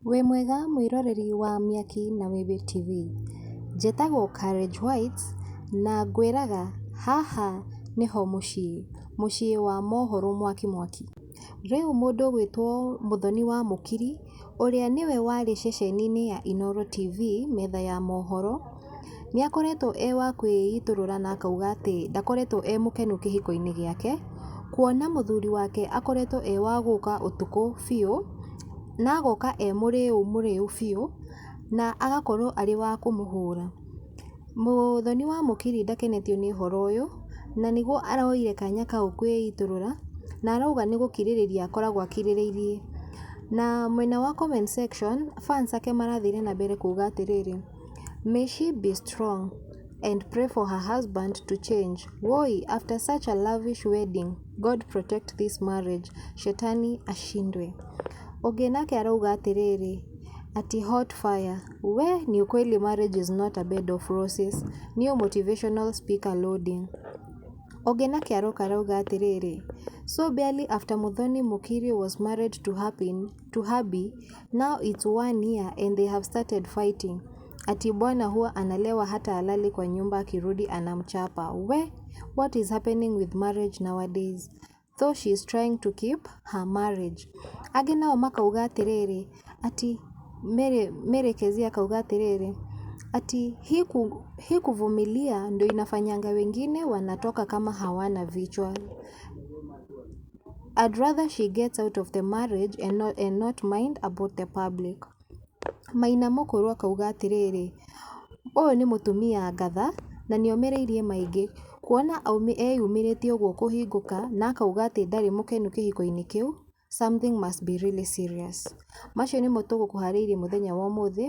Wĩ mwega mwĩroreri wa Mĩaki na Wĩwĩ TV. Njĩtagwo Courage White na ngwĩraga haha nĩho mũciĩ wa mohoro mwaki mwaki. Rĩu mũndũ ũgwĩtwo Mũthoni wa Mũkiri, ũrĩa nĩwe warĩ ceceni-inĩ ya Inooro TV metha ya mohoro, nĩakoretwo wa kwĩitũrũra na akauga atĩ ndakoretwo mũkenu kĩhiko-inĩ gĩake, kuona mũthuri wake akoretwo wa gũka ũtukũ biũ, na agoka mũrĩu biũ, na agakorwo arĩ wa kũmũhũra. Mũthoni wa Mũkiri ndakenetio nĩ ũhoro ũyũ, na nĩguo aroire kanya kau kwĩitũrũra, na arauga nĩ gũkirĩrĩria akoragwo akirĩrĩirie. Na mwena wa comment section, fans ake marathire na mbere kuga atĩrĩrĩ, "May she be strong and pray for her husband to change. Woi, after such a lavish wedding, God protect this marriage. Shetani ashindwe." Ũngĩ nake arauga atĩrĩrĩ, ati hot fire. We, ni ukweli marriage is not a bed of roses. New motivational speaker loading. Ũngĩ nake arauga atĩrĩrĩ, "So barely after Muthoni Mukiri was married to hubby, now it's 1 year and they have started fighting. Ati bwana huwa analewa hata alali kwa nyumba akirudi anamchapa. We, what is happening with marriage nowadays? Though she is trying to keep her marriage." Angĩ nao makauga atĩrĩrĩ, ati Mary Kezia akauga atĩrĩrĩ, ati hii kuvumilia ndio inafanyanga wengine wanatoka kama hawana vichwa. I'd rather she gets out of the marriage and not mind about the public. Maina Mũkũrũ akauga atĩrĩrĩ, ũyũ nĩ mũtumia ngatha na nĩomĩrĩirie maingĩ, kuona eyumĩrĩtie ũguo kũhingũka na akauga atĩ ndarĩ mũkenu kĩhiko-inĩ kĩu, something must be really serious. Macio nĩmo tũgũkũharĩirie mũthenya wa ũmũthĩ.